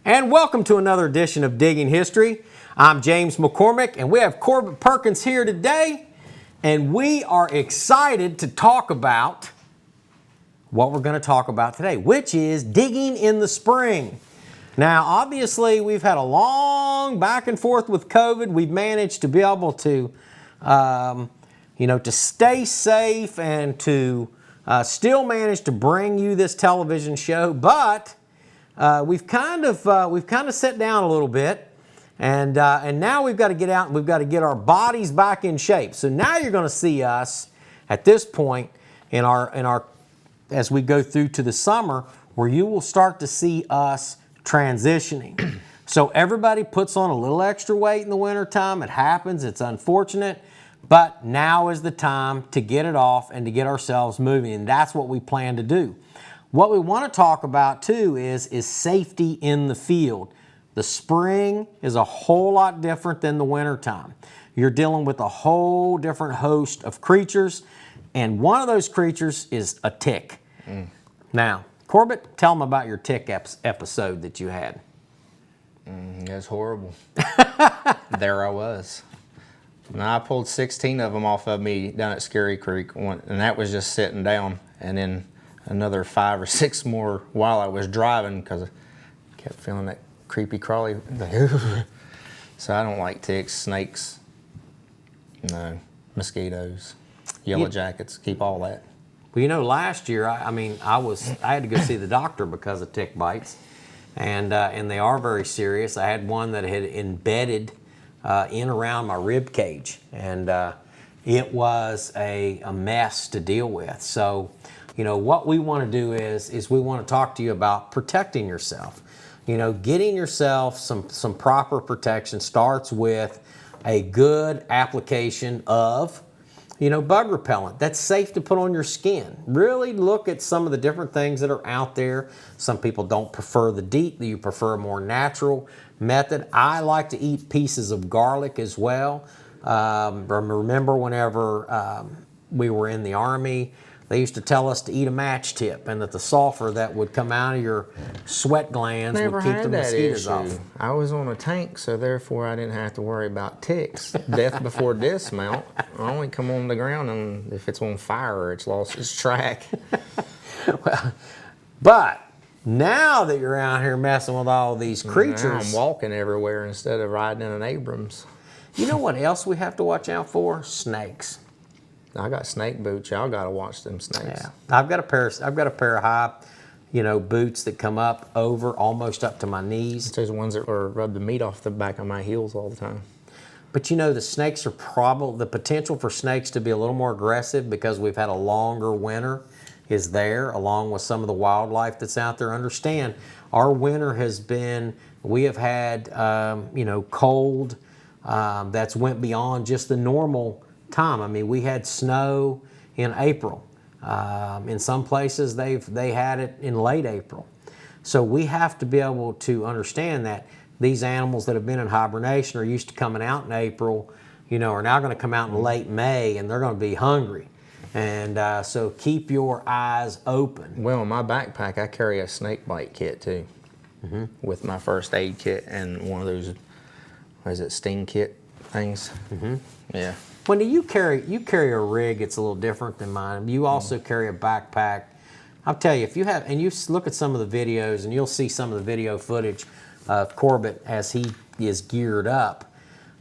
And welcome to another edition of Digging History. I'm James McCormick, and we have Corbett Perkins here today, and we are excited to talk about what we're going to talk about today, which is digging in the spring. Now, obviously, we've had a long back and forth with COVID. We've managed to be able to, to stay safe and to still manage to bring you this television show, but we've kind of set down a little bit, and now we've got to get out and we've got to get our bodies back in shape. So now you're going to see us at this point in our as we go through to the summer, where you will start to see us transitioning. So everybody puts on a little extra weight in the wintertime. It happens. It's unfortunate. But now is the time to get it off and to get ourselves moving. And that's what we plan to do. What we want to talk about too is safety in the field. The spring is a whole lot different than the wintertime. You're dealing with a whole different host of creatures. And one of those creatures is a tick. Now, Corbett, tell them about your tick episode that you had. It was horrible. There I was. And I pulled 16 of them off of me down at Scary Creek, and that was just sitting down. And then another 5 or 6 more while I was driving, because I kept feeling that creepy crawly. So I don't like ticks, snakes, no, mosquitoes, yellow jackets, keep all that. Well, last year, I had to go see the doctor because of tick bites, and they are very serious. I had one that had embedded in around my rib cage, and it was a mess to deal with. So, what we want to do is we want to talk to you about protecting yourself. Getting yourself some proper protection starts with a good application of bug repellent that's safe to put on your skin. Really look at some of the different things that are out there. Some people don't prefer the DEET, you prefer a more natural method. I like to eat pieces of garlic as well. Remember whenever we were in the Army, they used to tell us to eat a match tip, and that the sulfur that would come out of your sweat glands would keep the mosquitoes off. I was on a tank, so therefore I didn't have to worry about ticks. Death before dismount. I only come on the ground and if it's on fire or it's lost its track. But now that you're out here messing with all these creatures, now I'm walking everywhere instead of riding in an Abrams. You know what else we have to watch out for? Snakes. I got snake boots. Y'all got to watch them snakes. Yeah, I've got a pair of high, boots that come up over almost up to my knees. It's those ones that rub the meat off the back of my heels all the time. But the snakes are the potential for snakes to be a little more aggressive because we've had a longer winter is there, along with some of the wildlife that's out there. Understand, our winter we have had, cold that's went beyond just the normal time. We had snow in April. In some places, they had it in late April. So we have to be able to understand that these animals that have been in hibernation are used to coming out in April, are now going to come out in late May, and they're going to be hungry. And so keep your eyes open. Well, in my backpack, I carry a snake bite kit too, with my first aid kit and one of those, sting kit things? Yeah. When you carry a rig, it's a little different than mine. You also carry a backpack. I'll tell you, if you have, and you look at some of the videos, and you'll see some of the video footage of Corbett as he is geared up.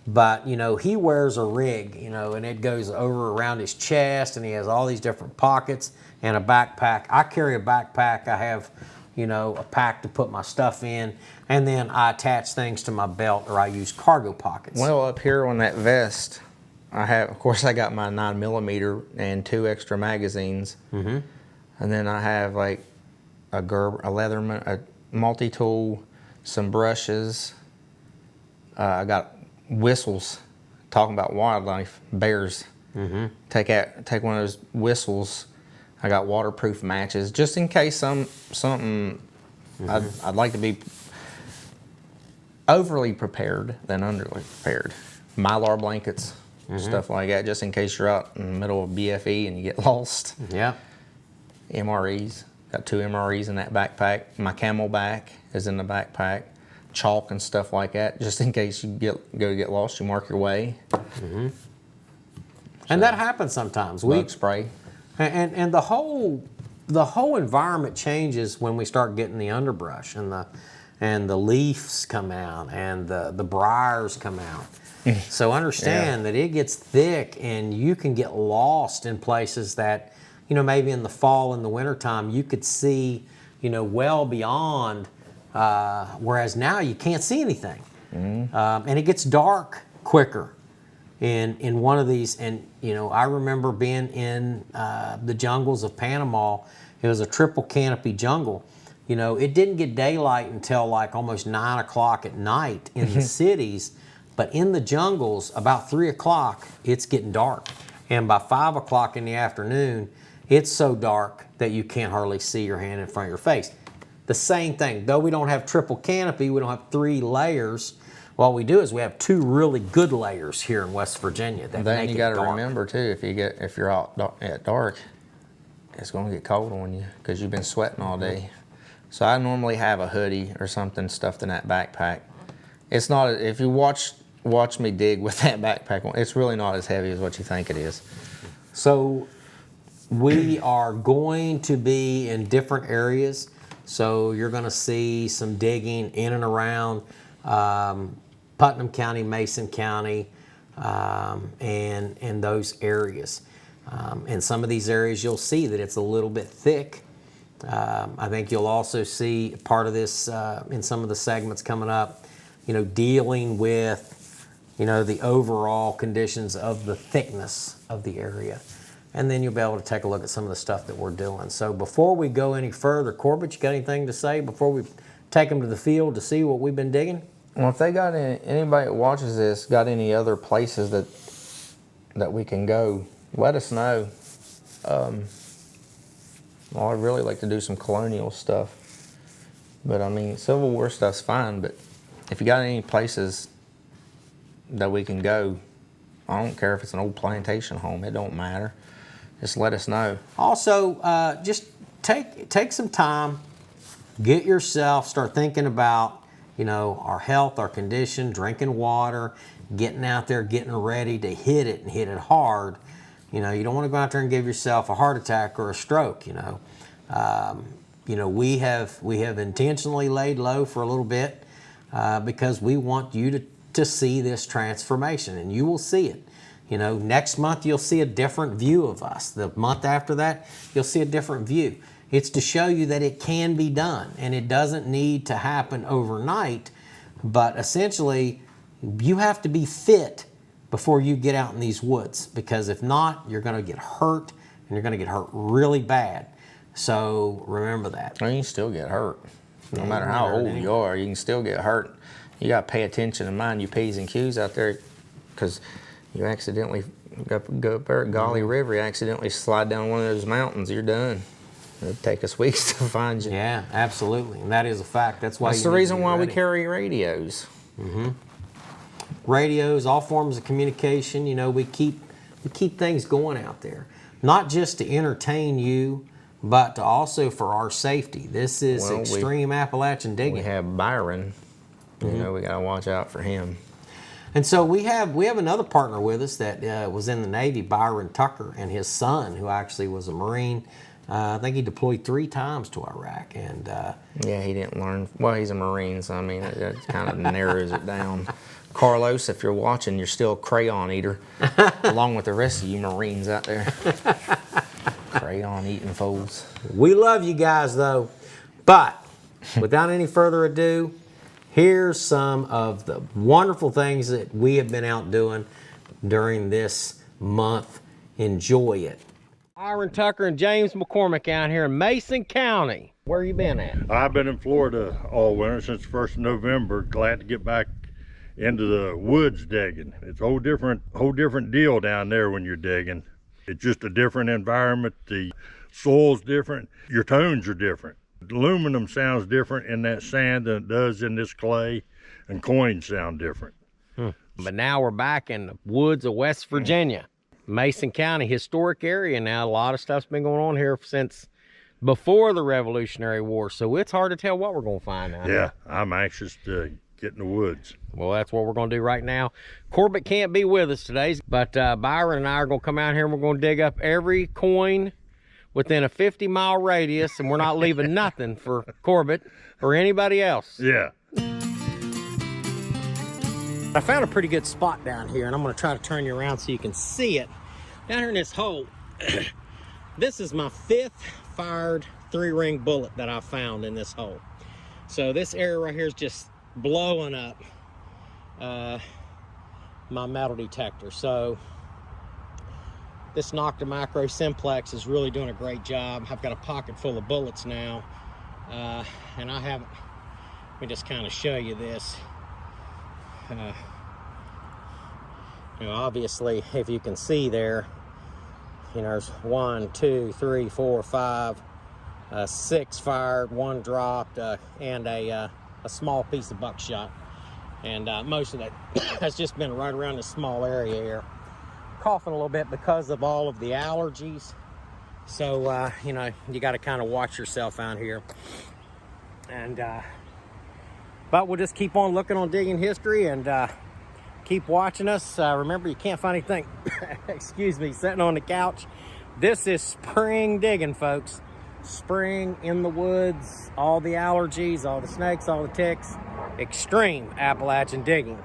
But, he wears a rig, and it goes over around his chest, and he has all these different pockets and a backpack. I carry a backpack. I have, a pack to put my stuff in, and then I attach things to my belt, or I use cargo pockets. Well, up here on that vest, I got my 9mm and 2 extra magazines. And then I have like a Leatherman, a multi-tool, some brushes. I got whistles, talking about wildlife, bears. Take one of those whistles. I got waterproof matches, just in case something. I'd like to be overly prepared than underly prepared. Mylar blankets. Stuff like that, just in case you're out in the middle of BFE and you get lost. Yeah. MREs. Got 2 MREs in that backpack. My Camelback is in the backpack. chalk and stuff like that, just in case you go to get lost. You mark your way. And that happens sometimes. Bug spray. And the whole environment changes when we start getting the underbrush and the leaves come out and the briars come out. So understand that it gets thick and you can get lost in places that, you know, maybe in the fall and the wintertime you could see, you know, well beyond, whereas now you can't see anything. And it gets dark quicker in one of these. And, you know, I remember being in the jungles of Panama. It was a triple canopy jungle. You know, it didn't get daylight until like almost 9 o'clock at night in the cities, but in the jungles, about 3 o'clock, it's getting dark. And by 5 o'clock in the afternoon, it's so dark that you can't hardly see your hand in front of your face. The same thing, though we don't have triple canopy, we don't have 3 layers. What we do is we have 2 really good layers here in West Virginia that Then make you it got to dark. remember too, if you're out at dark, it's going to get cold on you because you've been sweating all day. So I normally have a hoodie or something stuffed in that backpack. It's not, if you watch me dig with that backpack on, it's really not as heavy as what you think it is. So we are going to be in different areas. So you're going to see some digging in and around Putnam County, Mason County, and those areas. In some of these areas, you'll see that it's a little bit thick. I think you'll also see part of this in some of the segments coming up, you know, dealing with, you know, the overall conditions of the thickness of the area. And then you'll be able to take a look at some of the stuff that we're doing. So before we go any further, Corbett, you got anything to say before we take them to the field to see what we've been digging? Well, if they got anybody that watches this got any other places that we can go, let us know. Well, I'd really like to do some colonial stuff, but I mean, Civil War stuff's fine, but if you got any places that we can go, I don't care if it's an old plantation home, it don't matter. Just let us know. Also, just take some time, get yourself, start thinking about, you know, our health, our condition, drinking water, getting out there, getting ready to hit it and hit it hard. You know, you don't want to go out there and give yourself a heart attack or a stroke, you know. You know, we have intentionally laid low for a little bit because we want you to see this transformation, and you will see it. You know, next month you'll see a different view of us. The month after that, you'll see a different view. It's to show you that it can be done, and it doesn't need to happen overnight, but essentially you have to be fit before you get out in these woods, because if not, you're going to get hurt, and you're going to get hurt really bad. So remember that. Well, you can still get hurt. No Yeah, matter you how can hurt old you are, you can still get hurt. You got to pay attention and mind your P's and Q's out there, because you accidentally go up there at Golly River, you accidentally slide down one of those mountains, you're done. It'll take us weeks to find you. Yeah, absolutely, and that is a fact. That's why That's you the need to reason be why we ready. carry radios. Radios, all forms of communication. You know, we keep things going out there, not just to entertain you, but to also for our safety. This is Well, extreme Appalachian We digging. have Byron. You know, we got to watch out for him. And so we have another partner with us that was in the Navy, Byron Tucker, and his son, who actually was a Marine. I think he deployed 3 times to Iraq, and Yeah, he didn't learn. Well, he's a Marine, so I mean, it kind of narrows it down. Carlos, if you're watching, you're still a crayon eater, along with the rest of you Marines out there. Crayon eating fools. we love you guys though. But without any further ado, here's some of the wonderful things that we have been out doing during this month. Enjoy it. Byron Tucker and James McCormick out here in Mason County. Where you been at? I've been in Florida all winter since the 1st of November. Glad to get back into the woods digging. It's a whole different deal down there when you're digging. It's just a different environment. The soil's different. Your tones are different. Aluminum sounds different in that sand than it does in this clay, and coins sound different. But now we're back in the woods of West Virginia. Mason County, historic area now. A lot of stuff's been going on here since before the Revolutionary War. So it's hard to tell what we're going to find out. Yeah, I'm anxious to get in the woods. Well, that's what we're going to do right now. Corbett can't be with us today, but Byron and I are going to come out here and we're going to dig up every coin within a 50-mile radius, and we're not leaving nothing for Corbett or anybody else. Yeah. I found a pretty good spot down here, and I'm going to try to turn you around so you can see it. Down here in this hole, this is my 5th fired 3-ring bullet that I found in this hole. So this area right here is just blowing up my metal detector. So this Nocta Micro Simplex is really doing a great job. I've got a pocket full of bullets now, and I haven't, let me just kind of show you this. You know, obviously, if you can see there, you know, there's 1, 2, 3, 4, 5, 6 fired, 1 dropped, and a small piece of buckshot. And most of that has just been right around this small area here. Coughing a little bit because of all of the allergies. So, you know, you got to kind of watch yourself out here. And, but we'll just keep on looking on Digging History and keep watching us. Remember, you can't find anything, excuse me, sitting on the couch. This is spring digging, folks. Spring in the woods, all the allergies, all the snakes, all the ticks. Extreme Appalachian digging.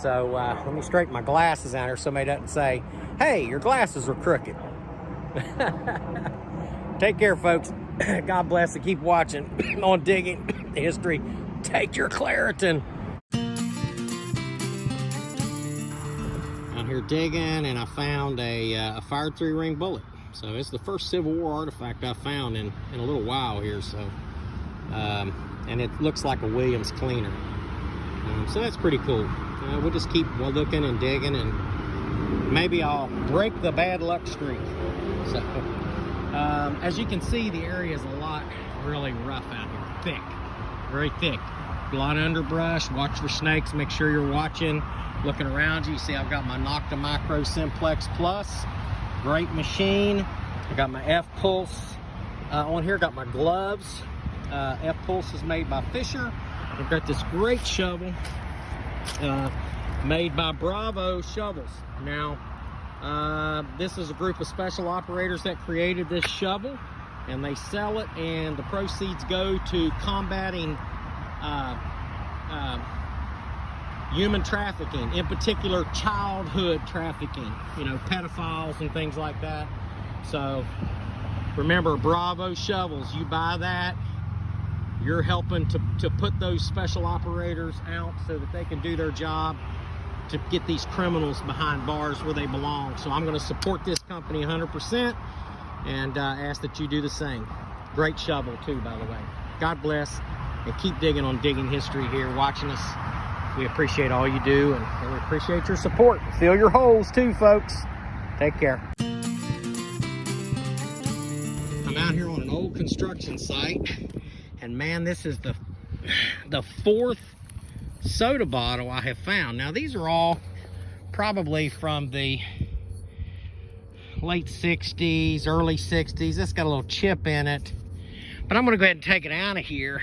So let me straighten my glasses out here so somebody doesn't say, hey, your glasses were crooked. Take care, folks. God bless and keep watching on Digging History. Take your Claritin. Out here digging, and I found a fired 3-ring bullet. So it's the first Civil War artifact I've found in a little while here. So, and it looks like a Williams cleaner. So that's pretty cool. We'll just keep looking and digging, and maybe I'll break the bad luck streak. So, as you can see, the area is a lot really rough out here. Thick, very thick. A lot of underbrush. Watch for snakes. Make sure you're watching, looking around you. You see I've got my Nocta Micro Simplex Plus. Great machine. I got my F-Pulse on here. Got my gloves. F-Pulse is made by Fisher. I've got this great shovel made by Bravo Shovels. Now, this is a group of special operators that created this shovel, and they sell it, and the proceeds go to combating human trafficking, in particular childhood trafficking, you know, pedophiles and things like that. So remember, Bravo Shovels, you buy that, you're helping to put those special operators out so that they can do their job to get these criminals behind bars where they belong. So I'm going to support this company 100% and ask that you do the same. Great shovel too, by the way. God bless, and keep digging on Digging History here, watching us. We appreciate all you do, and we appreciate your support. Fill your holes too, folks. Take care. I'm out here on an old construction site, and man, this is the 4th soda bottle I have found. Now, these are all probably from the late 60s, early 60s. It's got a little chip in it, but I'm gonna go ahead and take it out of here.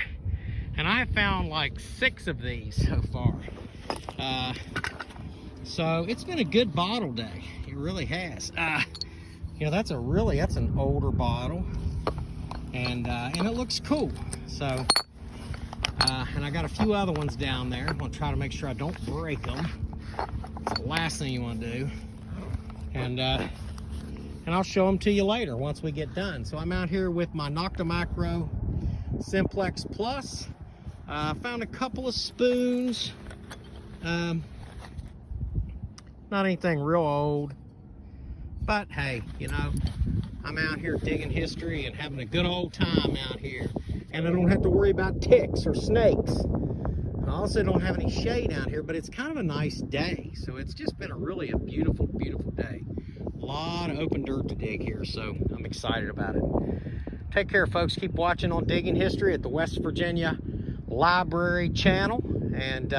And I have found like 6 of these so far. So it's been a good bottle day. It really has. You know, that's an older bottle, and it looks cool. So, and I got a few other ones down there. I'm gonna try to make sure I don't break them. It's the last thing you want to do. And I'll show them to you later once we get done. So I'm out here with my Nocta Micro Simplex Plus. I found a couple of spoons. Not anything real old, but hey, you know, I'm out here digging history and having a good old time out here, and I don't have to worry about ticks or snakes. I also don't have any shade out here, but it's kind of a nice day, so it's just been a beautiful, beautiful day. A lot of open dirt to dig here, so I'm excited about it. Take care, folks. Keep watching on Digging History at the West Virginia Library channel, and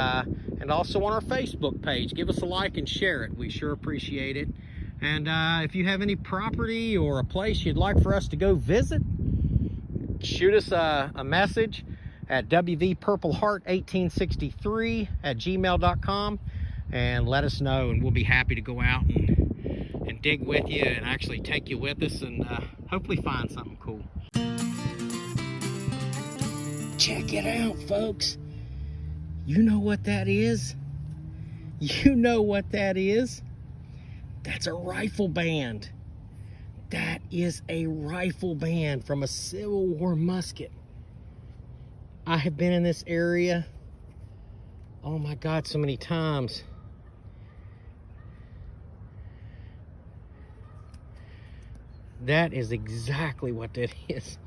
also on our Facebook page. Give us a like and share it. We sure appreciate it. And if you have any property or a place you'd like for us to go visit, shoot us a message at wvpurpleheart1863@gmail.com and let us know, and we'll be happy to go out and dig with you and actually take you with us and hopefully find something cool. Check it out, folks. You know what that is? You know what that is? That's a rifle band. That is a rifle band from a Civil War musket. I have been in this area, oh my God, so many times. That is exactly what that is.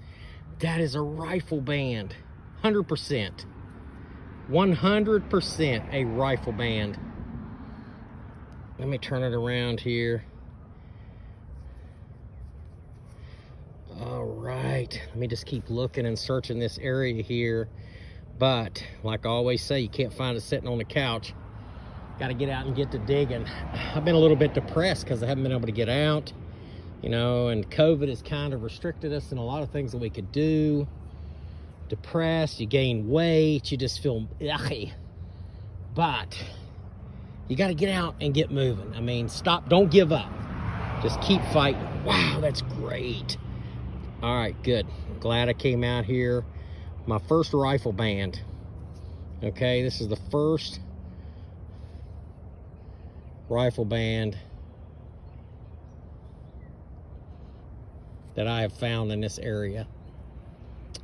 That is a rifle band, 100%. 100% a rifle band. Let me turn it around here. All right, let me just keep looking and searching this area here. But like I always say, you can't find it sitting on the couch. Got to get out and get to digging. I've been a little bit depressed because I haven't been able to get out, you know, and COVID has kind of restricted us in a lot of things that we could do. Depressed, you gain weight, you just feel yucky. But you got to get out and get moving. I mean, stop, don't give up. Just keep fighting. Wow, that's great. All right, good. Glad I came out here. My first rifle band. Okay, this is the first rifle band that I have found in this area.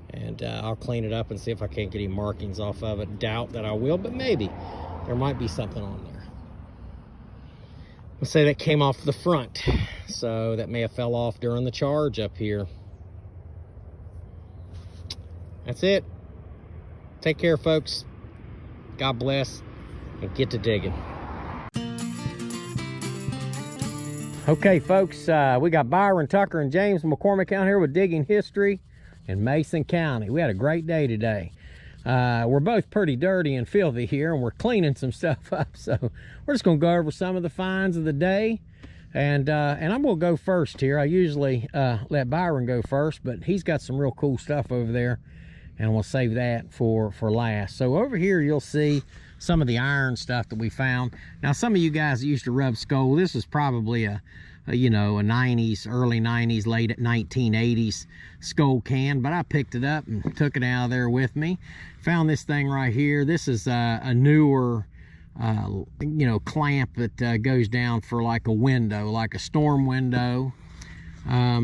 And I'll clean it up and see if I can't get any markings off of it. Doubt that I will, but maybe. There might be something on there. Let's say that came off the front. So that may have fell off during the charge up here. That's it. Take care, folks. God bless, and get to digging. Okay, folks, we got Byron Tucker and James McCormick out here with Digging History in Mason County. We had a great day today. We're both pretty dirty and filthy here, and we're cleaning some stuff up. So we're just gonna go over some of the finds of the day. And I'm gonna go first here. I usually let Byron go first, but he's got some real cool stuff over there, and we'll save that for last. So over here you'll see some of the iron stuff that we found. Now some of you guys used to rub skull. This is probably a you know, a 90s, early 90s, late 1980s skull can, but I picked it up and took it out of there with me. Found this thing right here. This is a newer you know, clamp that goes down for like a window, like a storm window.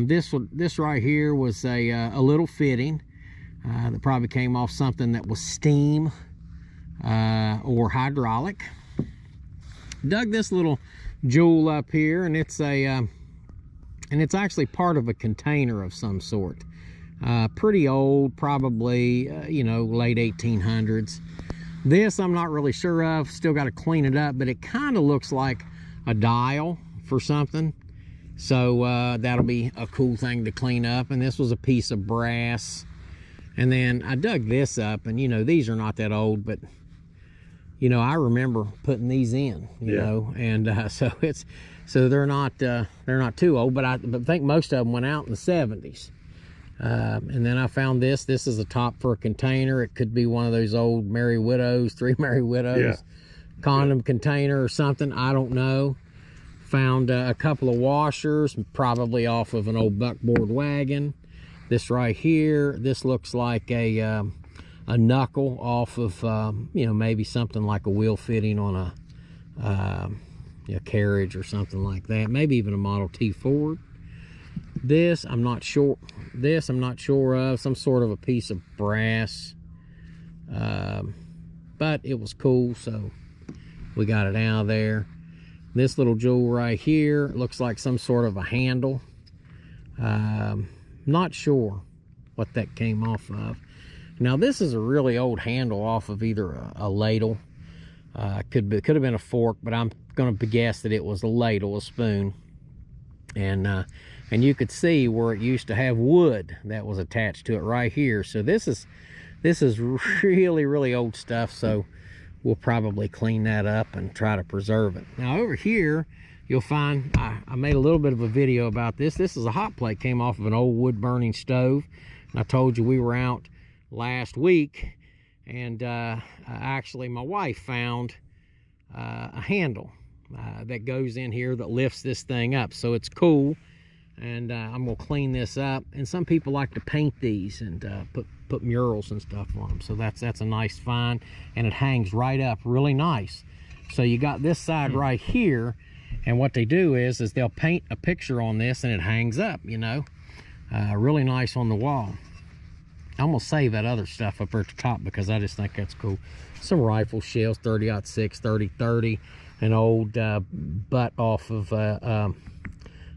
This right here was a little fitting that probably came off something that was steam or hydraulic. Dug this little jewel up here, and it's actually part of a container of some sort. Pretty old, probably you know, late 1800s. This I'm not really sure of, still got to clean it up, but it kind of looks like a dial for something. So that'll be a cool thing to clean up. And this was a piece of brass. And then I dug this up, and you know, these are not that old, but you know, I remember putting these in, you know, and so they're not too old, but I think most of them went out in the 70s. And then I found this. This is a top for a container. It could be one of those old Merry Widows, Three Merry Widows condom container or something. I don't know. Found a couple of washers, probably off of an old buckboard wagon. This right here, this looks like a knuckle off of, you know, maybe something like a wheel fitting on a carriage or something like that. Maybe even a Model T Ford. This, I'm not sure. This, I'm not sure of. Some sort of a piece of brass. But it was cool, so we got it out of there. This little jewel right here looks like some sort of a handle. Not sure what that came off of. Now this is a really old handle off of either a ladle. Could have been a fork, but I'm going to guess that it was a ladle, a spoon. And you could see where it used to have wood that was attached to it right here. So this is really, really old stuff. So we'll probably clean that up and try to preserve it. Now over here, you'll find, I made a little bit of a video about this. This is a hot plate, came off of an old wood burning stove. I told you we were out last week, and actually my wife found a handle that goes in here that lifts this thing up, so it's cool. And I'm gonna clean this up. And some people like to paint these and put murals and stuff on them, so that's a nice find. And it hangs right up really nice. So you got this side right here, and what they do is they'll paint a picture on this and it hangs up, you know, really nice on the wall. I'm gonna save that other stuff up here at the top because I just think that's cool. Some rifle shells, 30-06, 30-30, an old butt off of a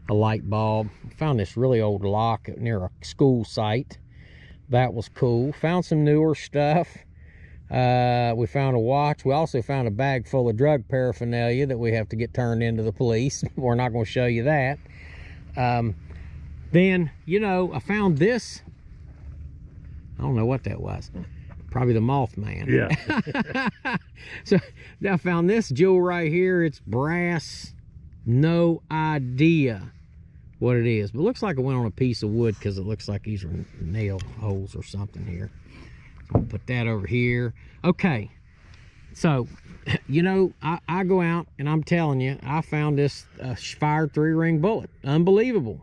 light bulb. Found this really old lock near a school site. That was cool. Found some newer stuff. We found a watch. We also found a bag full of drug paraphernalia that we have to get turned into the police. We're not going to show you that. Then, you know, I found this. I don't know what that was. Probably the Mothman. Yeah. So I found this jewel right here. It's brass. No idea what it is, but it looks like it went on a piece of wood because it looks like these are nail holes or something here. I'll put that over here. Okay, so you know, I go out and I'm telling you, I found this fired 3-ring bullet. Unbelievable.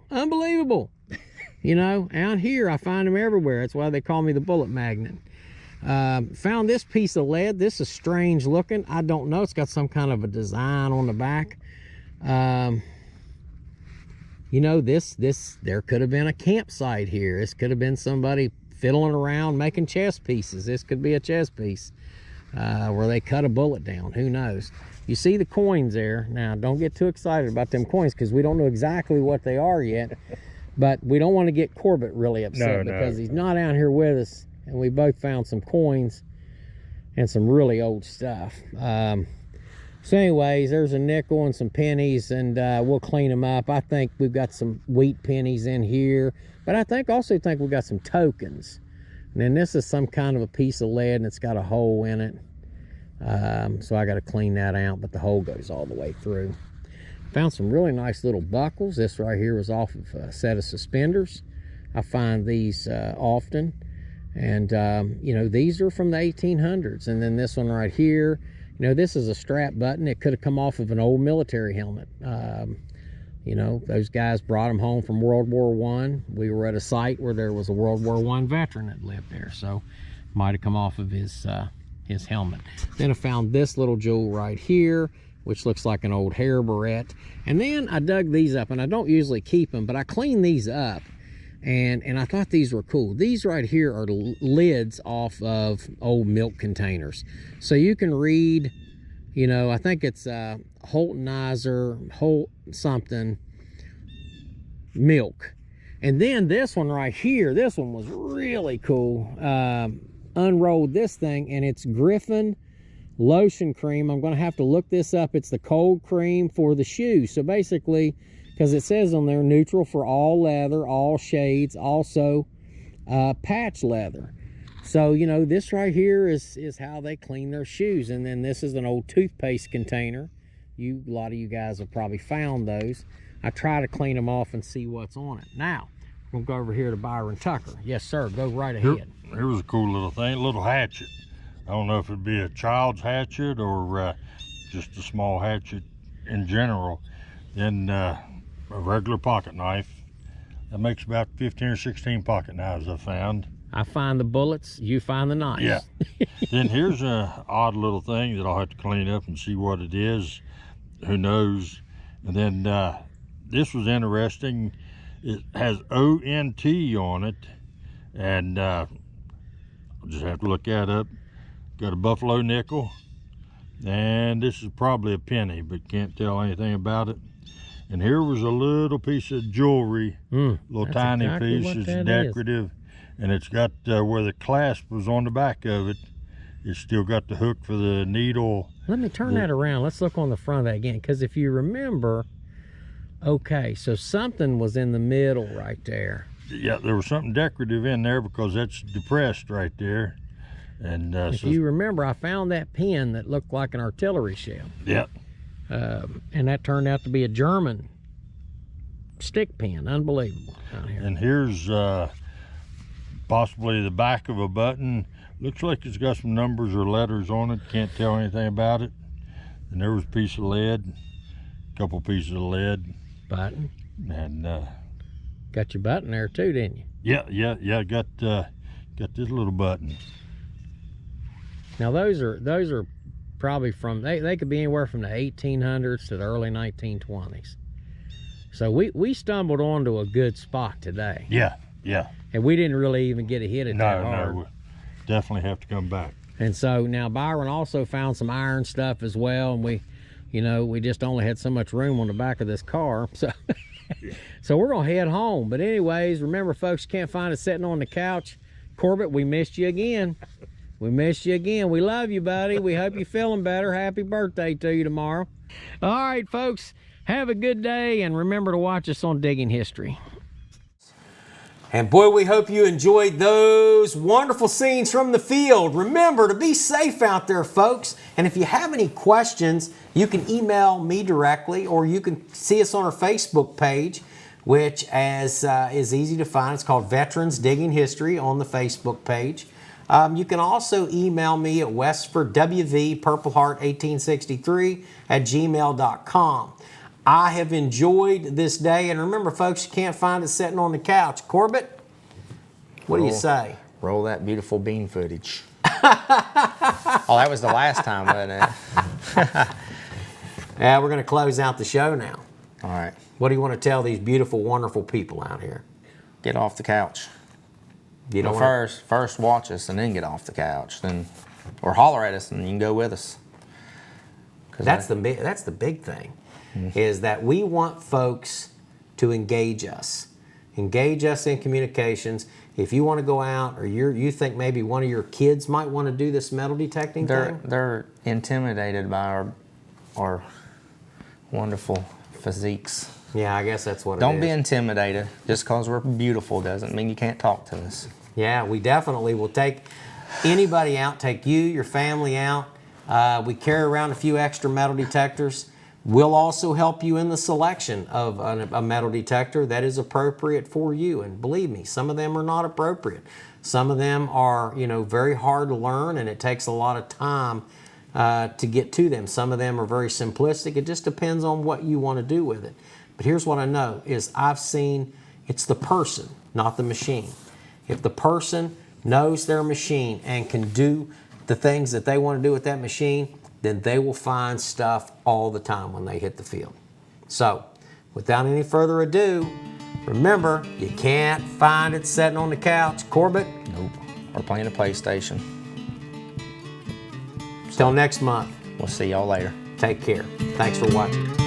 You know, out here I find them everywhere. That's why they call me the bullet magnet. Found this piece of lead. This is strange looking. I don't know. It's got some kind of a design on the back. You know, there could have been a campsite here. This could have been somebody fiddling around making chess pieces. This could be a chess piece where they cut a bullet down. Who knows? You see the coins there. Now, don't get too excited about them coins because we don't know exactly what they are yet. But we don't want to get Corbett really upset because he's not out here with us. And we both found some coins and some really old stuff. So anyways, there's a nickel and some pennies, and we'll clean them up. I think we've got some wheat pennies in here, but I also think we got some tokens. And then this is some kind of a piece of lead, and it's got a hole in it. So I got to clean that out, but the hole goes all the way through. Found some really nice little buckles. This right here was off of a set of suspenders. I find these often. And, you know, these are from the 1800s. And then this one right here, you know, this is a strap button. It could have come off of an old military helmet. You know, those guys brought them home from World War I. We were at a site where there was a World War I veteran that lived there. So might have come off of his helmet. Then I found this little jewel right here, which looks like an old hair barrette. And then I dug these up, and I don't usually keep them, but I cleaned these up. And I thought these were cool. These right here are lids off of old milk containers. So you can read, you know, I think it's Holtenizer, Holt something, milk. And then this one right here, this one was really cool. Unrolled this thing, and it's Griffin lotion cream. I'm going to have to look this up. It's the cold cream for the shoes. So basically, because it says on there, neutral for all leather, all shades, also patch leather. So, you know, this right here is how they clean their shoes. And then this is an old toothpaste container. A lot of you guys have probably found those. I try to clean them off and see what's on it. Now, we'll go over here to Byron Tucker. Yes, sir. Go right ahead. Here was a cool little thing, a little hatchet. I don't know if it'd be a child's hatchet or just a small hatchet in general. Then a regular pocket knife. That makes about 15 or 16 pocket knives I found. I find the bullets, you find the knives. Yeah. Then here's an odd little thing that I'll have to clean up and see what it is. Who knows? And then this was interesting. It has ONT on it, and I'll just have to look that up. Got a buffalo nickel, and this is probably a penny, but can't tell anything about it. And here was a little piece of jewelry, little tiny piece. It's decorative, and it's got where the clasp was on the back of it. It's still got the hook for the needle. Let me turn that around. Let's look on the front of that again, because if you remember, okay, so something was in the middle right there. Yeah, there was something decorative in there because that's depressed right there. And if you remember, I found that pin that looked like an artillery shell. Yep. And that turned out to be a German stick pin. Unbelievable. Down here. And here's possibly the back of a button. Looks like it's got some numbers or letters on it. Can't tell anything about it. And there was a piece of lead, a couple pieces of lead. Button. And Got your button there too, didn't you? yeah. Got this little button. Now those are probably from, they could be anywhere from the 1800s to the early 1920s. So we stumbled onto a good spot today. Yeah. And we didn't really even get a hit at that hard. No, we definitely have to come back. And so now Byron also found some iron stuff as well, and we just only had so much room on the back of this car, so so we're gonna head home. But anyways, remember folks, you can't find us sitting on the couch. Corbett, we missed you again. We missed you again. We love you, buddy. We hope you're feeling better. Happy birthday to you tomorrow. All right, folks, have a good day, and remember to watch us on Digging History. And boy, we hope you enjoyed those wonderful scenes from the field. Remember to be safe out there, folks. And if you have any questions, you can email me directly, or you can see us on our Facebook page, which is easy to find. It's called Veterans Digging History on the Facebook page. You can also email me at westfordwvpurpleheart1863@gmail.com. I have enjoyed this day, and remember, folks, you can't find us sitting on the couch. Corbett, what do you say? Roll that beautiful bean footage. Oh, that was the last time, wasn't it? Yeah, we're going to close out the show now. All right. What do you want to tell these beautiful, wonderful people out here? Get off the couch. You don't First watch us and then get off the couch, or holler at us and you can go with us. That's the big thing. Is that we want folks to engage us in communications. If you want to go out, or you think maybe one of your kids might want to do this metal detecting thing, they're intimidated by our wonderful physiques. Yeah, I guess that's what it is. Don't be intimidated. Just because we're beautiful doesn't mean you can't talk to us. Yeah, we definitely will take anybody out, take you, your family out. We carry around a few extra metal detectors. We'll also help you in the selection of a metal detector that is appropriate for you. And believe me, some of them are not appropriate. Some of them are, very hard to learn, and it takes a lot of time to get to them. Some of them are very simplistic. It just depends on what you want to do with it. But here's what I know is I've seen it's the person, not the machine. If the person knows their machine and can do the things that they want to do with that machine, then they will find stuff all the time when they hit the field. So, without any further ado, remember, you can't find it sitting on the couch. Corbett? Nope. Or playing a PlayStation. Till next month. We'll see y'all later. Take care. Thanks for watching.